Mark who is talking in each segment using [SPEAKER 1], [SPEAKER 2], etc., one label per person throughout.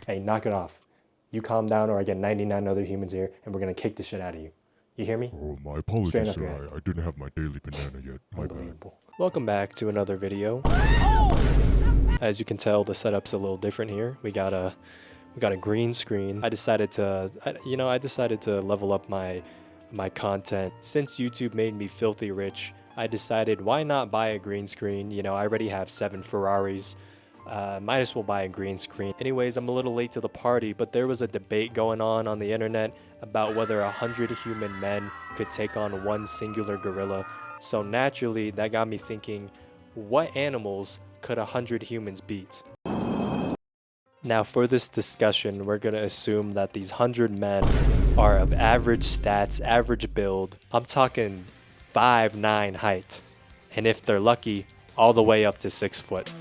[SPEAKER 1] Hey, knock it off. You calm down or I get 99 other humans here and we're gonna kick the shit out of you. You hear me?
[SPEAKER 2] Oh, my apologies,
[SPEAKER 1] Straighten up
[SPEAKER 2] sir.
[SPEAKER 1] your head.
[SPEAKER 2] I didn't have my daily banana yet. My bad.
[SPEAKER 1] Unbelievable. Welcome back to another video. As you can tell, the setup's a little different here. We got a green screen. I decided to level up my content. Since YouTube made me filthy rich, I decided why not buy a green screen? You know, I already have 7 Ferraris. Might as well buy a green screen. Anyways, I'm a little late to the party, but there was a debate going on the internet about whether 100 human men could take on one singular gorilla. So naturally, that got me thinking, what animals could 100 humans beat? Now for this discussion, we're gonna assume that these 100 men are of average stats, average build. I'm talking 5'9" height. And if they're lucky, all the way up to 6 foot.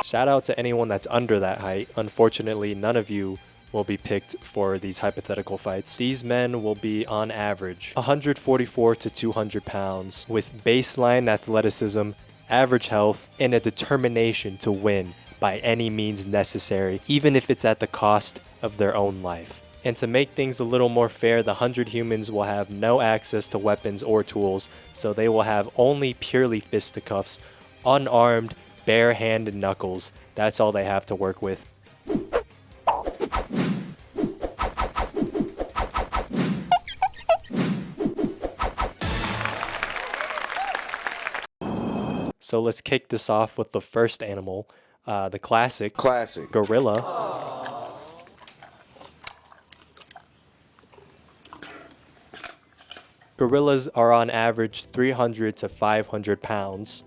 [SPEAKER 1] Shout out to anyone that's under that height. Unfortunately, none of you will be picked for these hypothetical fights. These men will be on average 144 to 200 pounds with baseline athleticism, average health, and a determination to win by any means necessary, even if it's at the cost of their own life. And to make things a little more fair, the 100 humans will have no access to weapons or tools, so they will have only purely fisticuffs, unarmed, bare-handed knuckles. That's all they have to work with. So let's kick this off with the first animal, the classic gorilla. Gorillas are on average 300 to 500 pounds,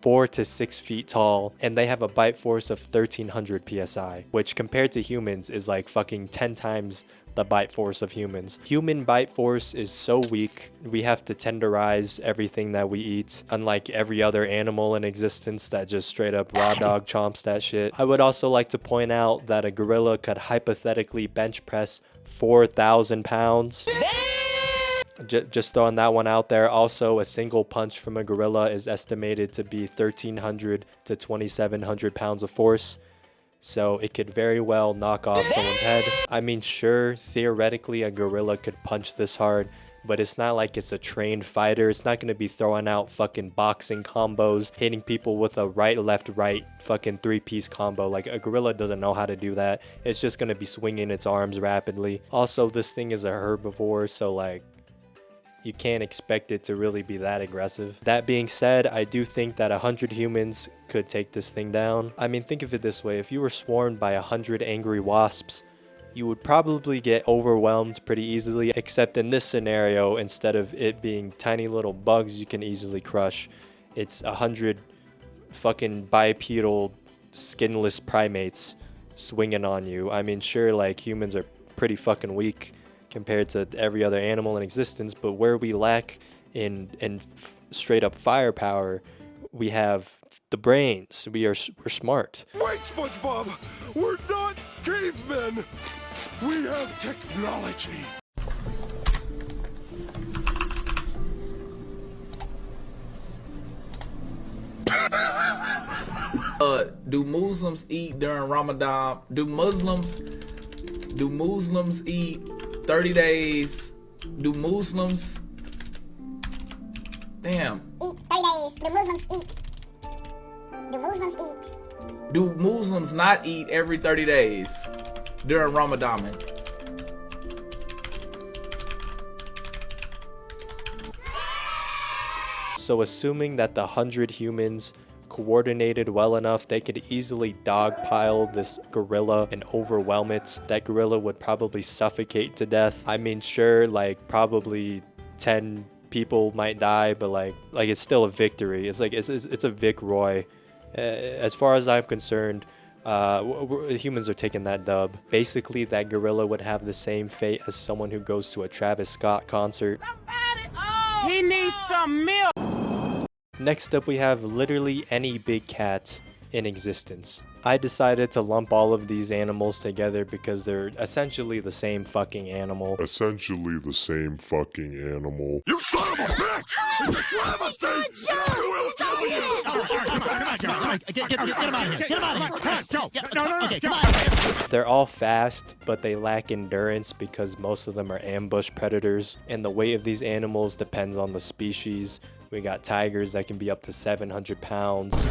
[SPEAKER 1] 4 to 6 feet tall, and they have a bite force of 1300 psi, which compared to humans is like fucking 10 times the bite force of humans. Human bite force is so weak, we have to tenderize everything that we eat, unlike every other animal in existence that just straight up raw dog chomps that shit. I would also like to point out that a gorilla could hypothetically bench press 4,000 pounds. Just throwing that one out there. Also, a single punch from a gorilla is estimated to be 1,300 to 2,700 pounds of force. So it could very well knock off someone's head. I mean, sure, theoretically a gorilla could punch this hard, but it's not like it's a trained fighter. It's not going to be throwing out fucking boxing combos, hitting people with a right, left, right fucking 3-piece combo. Like, a gorilla doesn't know how to do that. It's just going to be swinging its arms rapidly. Also, this thing is a herbivore, so like, you can't expect it to really be that aggressive. That being said, I do think that 100 humans could take this thing down. I mean, think of it this way. If you were swarmed by 100 angry wasps, you would probably get overwhelmed pretty easily, except in this scenario, instead of it being tiny little bugs you can easily crush, it's 100 fucking bipedal skinless primates swinging on you. I mean, sure, like, humans are pretty fucking weak compared to every other animal in existence, but where we lack in straight up firepower, we have the brains. We're smart.
[SPEAKER 2] Wait, SpongeBob! We're not cavemen! We have technology!
[SPEAKER 3] Do Muslims eat during Ramadan? Do Muslims eat 30 days? Do Muslims? Damn.
[SPEAKER 4] Eat 30 days. Do Muslims eat? Do Muslims eat?
[SPEAKER 3] Do Muslims not eat every 30 days during Ramadan?
[SPEAKER 1] So assuming that the 100 humans coordinated well enough, they could easily dogpile this gorilla and overwhelm it. That gorilla would probably suffocate to death. I mean, sure, like, probably 10 people might die, but like it's still a victory. It's like, it's a Vic Roy. As far as I'm concerned, humans are taking that dub. Basically, that gorilla would have the same fate as someone who goes to a Travis Scott concert.
[SPEAKER 5] He needs some milk.
[SPEAKER 1] Next up, we have literally any big cat in existence. I decided to lump all of these animals together because they're essentially the same fucking animal.
[SPEAKER 2] Essentially the same fucking animal. You son of a bitch! It's a travesty! I will tell you!
[SPEAKER 5] Get him out of here! Get him out of here! Come on, go! Okay, come on!
[SPEAKER 1] They're all fast, but they lack endurance because most of them are ambush predators. And the weight of these animals depends on the species. We got tigers that can be up to 700 pounds.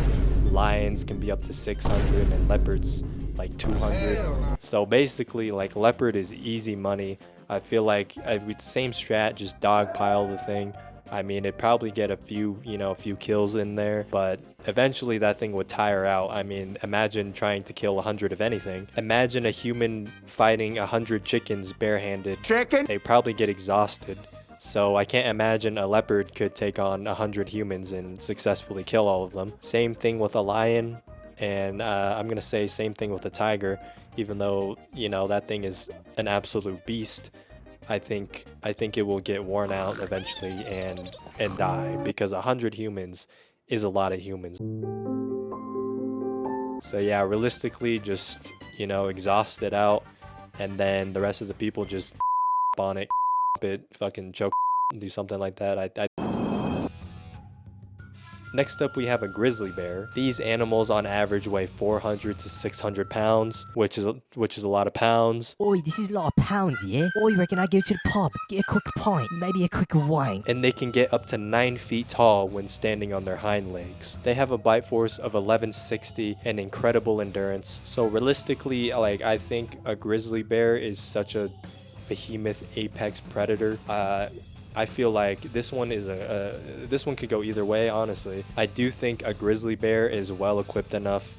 [SPEAKER 1] Lions can be up to 600 and leopards like 200. So basically, like, leopard is easy money. I feel like with the same strat, just dogpile the thing. I mean, it'd probably get a few kills in there, but eventually that thing would tire out. I mean, imagine trying to kill 100 of anything. Imagine a human fighting 100 chickens barehanded.
[SPEAKER 5] Chicken?
[SPEAKER 1] They probably get exhausted. So I can't imagine a leopard could take on 100 humans and successfully kill all of them. Same thing with a lion, and I'm gonna say same thing with a tiger, even though, you know, that thing is an absolute beast. I think it will get worn out eventually and die, because 100 humans is a lot of humans. So yeah, realistically, just, you know, exhaust it out, and then the rest of the people just on it, fucking choke, do something like that. Next up, we have a grizzly bear. These animals on average weigh 400 to 600 pounds, which is a lot of pounds.
[SPEAKER 6] Oi, this is a lot of pounds, yeah? Oi, reckon I go to the pub, get a quick pint, maybe a quick wine.
[SPEAKER 1] And they can get up to 9 feet tall when standing on their hind legs. They have a bite force of 1160 and incredible endurance. So realistically, like, I think a grizzly bear is such a behemoth apex predator. I feel like this one could go either way, honestly. I do think a grizzly bear is well equipped enough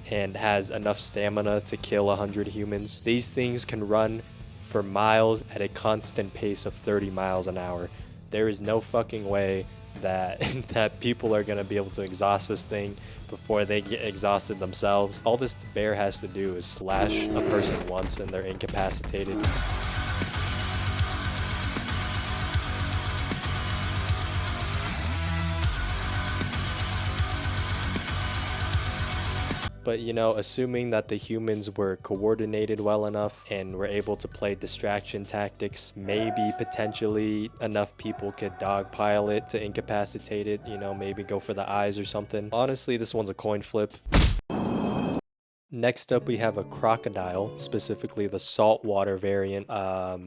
[SPEAKER 1] and has enough stamina to kill 100 humans. These things can run for miles at a constant pace of 30 miles an hour. There is no fucking way that that people are gonna be able to exhaust this thing before they get exhausted themselves. All this bear has to do is slash a person once and they're incapacitated. But, you know, assuming that the humans were coordinated well enough and were able to play distraction tactics, maybe potentially enough people could dogpile it to incapacitate it, you know, maybe go for the eyes or something. Honestly, this one's a coin flip. Next up, we have a crocodile, specifically the saltwater variant.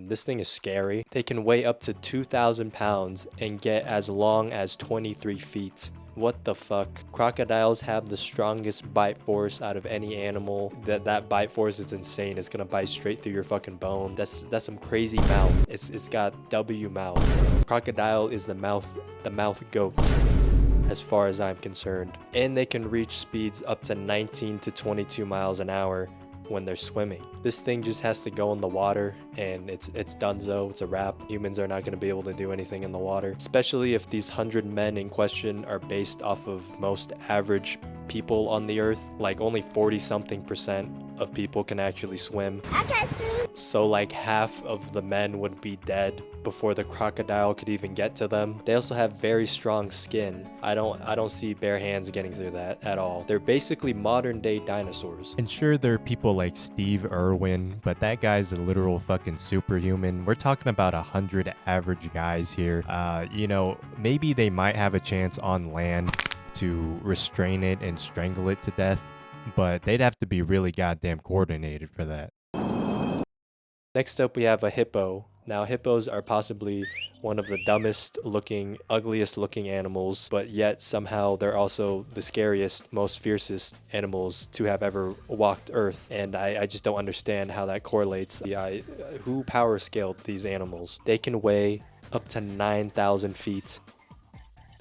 [SPEAKER 1] This thing is scary. They can weigh up to 2,000 pounds and get as long as 23 feet. What the fuck? Crocodiles have the strongest bite force out of any animal. That bite force is insane. It's gonna bite straight through your fucking bone. That's some crazy mouth. It's got W mouth. Crocodile is the mouth goat, as far as I'm concerned. And they can reach speeds up to 19 to 22 miles an hour when they're swimming. This thing just has to go in the water and it's donezo, it's a wrap. Humans are not going to be able to do anything in the water, especially if these 100 men in question are based off of most average people on the earth. Like, only 40-something% of people can actually swim.
[SPEAKER 4] I can't swim.
[SPEAKER 1] So like half of the men would be dead before the crocodile could even get to them. They also have very strong skin. I don't see bare hands getting through that at all. They're basically modern day dinosaurs.
[SPEAKER 7] And sure, there are people like Steve Irwin, but that guy's a literal fucking superhuman. We're talking about 100 average guys here. You know, maybe they might have a chance on land to restrain it and strangle it to death, but they'd have to be really goddamn coordinated for that.
[SPEAKER 1] Next up, we have a hippo. Now, hippos are possibly one of the dumbest looking, ugliest looking animals, but yet somehow they're also the scariest, most fiercest animals to have ever walked Earth. And I just don't understand how that correlates. Who power scaled these animals? They can weigh up to 9,000 feet,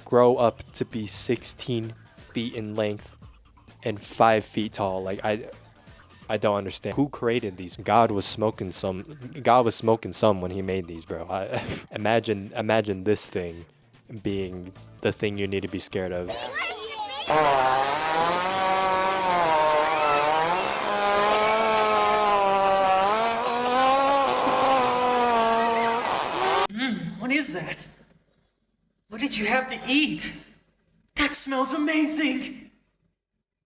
[SPEAKER 1] grow up to be 16 feet in length, and 5 feet tall. Like, I don't understand. Who created these? God was smoking some when he made these, bro. Imagine this thing being the thing you need to be scared of.
[SPEAKER 8] What is that? What did you have to eat? That smells amazing!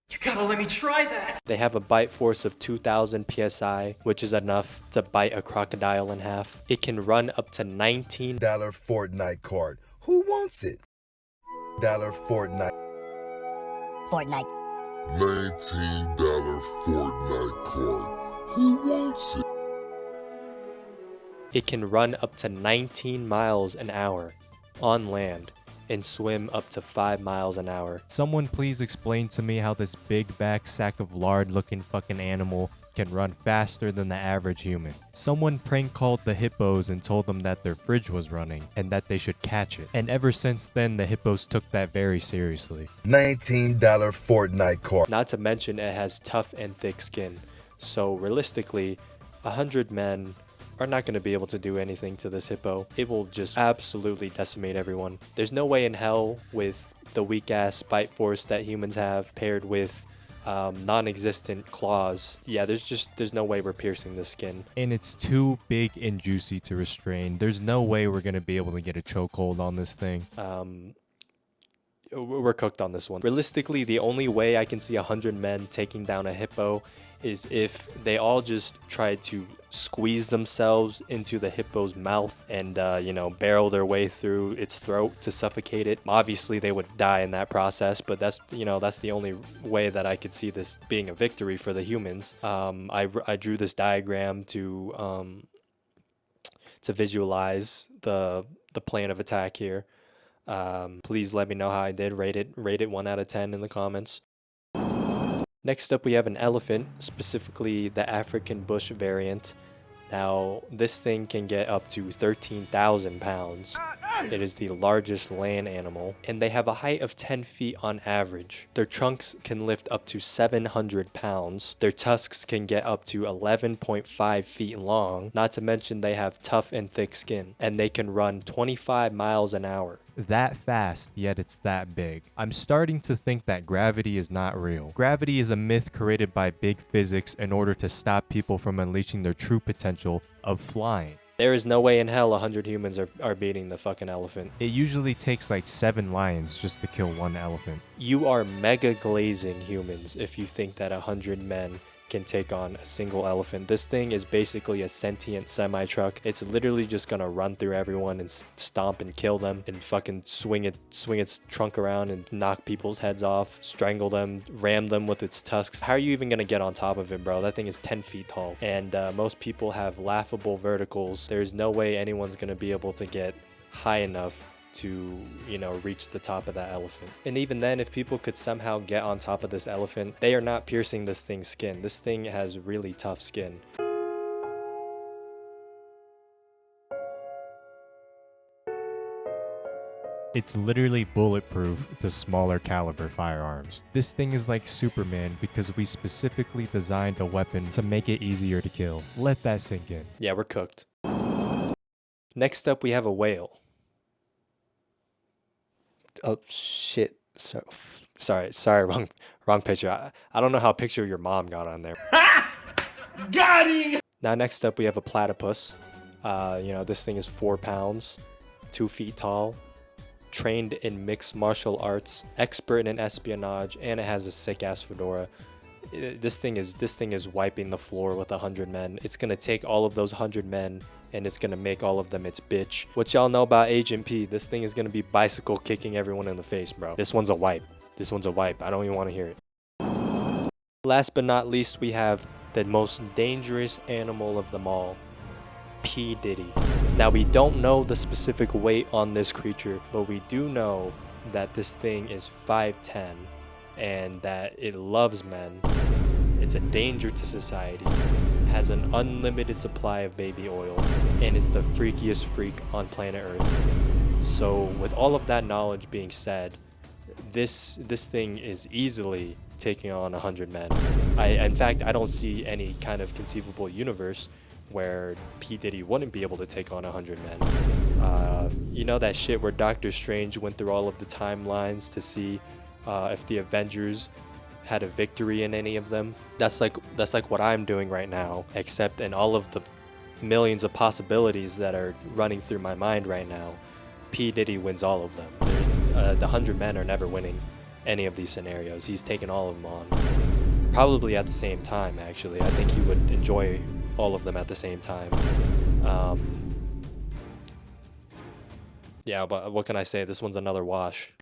[SPEAKER 8] You gotta let me try that.
[SPEAKER 1] They have a bite force of 2,000 psi, which is enough to bite a crocodile in half. It can run up to $19
[SPEAKER 9] Fortnite card. Who wants it? Fortnite.
[SPEAKER 4] Fortnite.
[SPEAKER 2] $19 Fortnite card. Who wants it?
[SPEAKER 1] It can run up to 19 miles an hour on land and swim up to 5 miles an hour.
[SPEAKER 7] Someone please explain to me how this big back sack of lard looking fucking animal can run faster than the average human. Someone prank called the hippos and told them that their fridge was running and that they should catch it. And ever since then, the hippos took that very seriously.
[SPEAKER 9] $19 Fortnite card.
[SPEAKER 1] Not to mention it has tough and thick skin. So realistically, 100 men are not going to be able to do anything to this hippo. It will just absolutely decimate everyone. There's no way in hell with the weak ass bite force that humans have paired with non-existent claws. Yeah, there's no way we're piercing the skin.
[SPEAKER 7] And it's too big and juicy to restrain. There's no way we're going to be able to get a chokehold on this thing.
[SPEAKER 1] We're cooked on this one. Realistically, the only way I can see 100 men taking down a hippo is if they all just try to squeeze themselves into the hippo's mouth and, you know, barrel their way through its throat to suffocate it. Obviously, they would die in that process, but that's the only way that I could see this being a victory for the humans. I drew this diagram to visualize the plan of attack here. Please let me know how I did. Rate it 1 out of 10 in the comments. Next up, we have an elephant, specifically the African bush variant. Now, this thing can get up to 13,000 pounds. It is the largest land animal, and they have a height of 10 feet on average. Their trunks can lift up to 700 pounds. Their tusks can get up to 11.5 feet long, not to mention they have tough and thick skin, and they can run 25 miles an hour.
[SPEAKER 7] That fast, yet it's that big. I'm starting to think that gravity is not real. Gravity is a myth created by big physics in order to stop people from unleashing their true potential of flying.
[SPEAKER 1] There is no way in hell 100 humans are beating the fucking elephant.
[SPEAKER 7] It usually takes like 7 lions just to kill 1 elephant.
[SPEAKER 1] You are mega glazing humans if you think that 100 men can take on a single elephant. This thing is basically a sentient semi-truck. It's literally just gonna run through everyone and stomp and kill them and fucking swing its trunk around and knock people's heads off, strangle them, ram them with its tusks. How are you even gonna get on top of it, bro? That thing is 10 feet tall, and most people have laughable verticals. There's no way anyone's gonna be able to get high enough to, you know, reach the top of that elephant. And even then, if people could somehow get on top of this elephant, they are not piercing this thing's skin. This thing has really tough skin.
[SPEAKER 7] It's literally bulletproof to smaller caliber firearms. This thing is like Superman because we specifically designed a weapon to make it easier to kill. Let that sink in.
[SPEAKER 1] Yeah, we're cooked. Next up, we have a whale. Oh shit! Sorry, wrong picture. I don't know how picture your mom got on there.
[SPEAKER 3] Got him!
[SPEAKER 1] Now next up we have a platypus. You know, this thing is 4 pounds, 2 feet tall, trained in mixed martial arts, expert in espionage, and it has a sick ass fedora. This thing is wiping the floor with 100 men. It's gonna take all of those 100 men and it's gonna make all of them its bitch. What y'all know about Agent P? This thing is gonna be bicycle kicking everyone in the face, bro. This one's a wipe. I don't even want to hear it. Last but not least, we have the most dangerous animal of them all, P. Diddy. Now, we don't know the specific weight on this creature, but we do know that this thing is 5'10", and that it loves men. It's a danger to society, has an unlimited supply of baby oil, and it's the freakiest freak on planet Earth. So with all of that knowledge being said, this thing is easily taking on 100 men. In fact, I don't see any kind of conceivable universe where P. Diddy wouldn't be able to take on 100 men. You know that shit where Doctor Strange went through all of the timelines to see if the Avengers had a victory in any of them? That's like what I'm doing right now, except in all of the millions of possibilities that are running through my mind right now, P. Diddy wins all of them. The 100 men are never winning, any of these scenarios. He's taken all of them on. Probably at the same time, actually. I think he would enjoy all of them at the same time. Yeah, but what can I say? This one's another wash.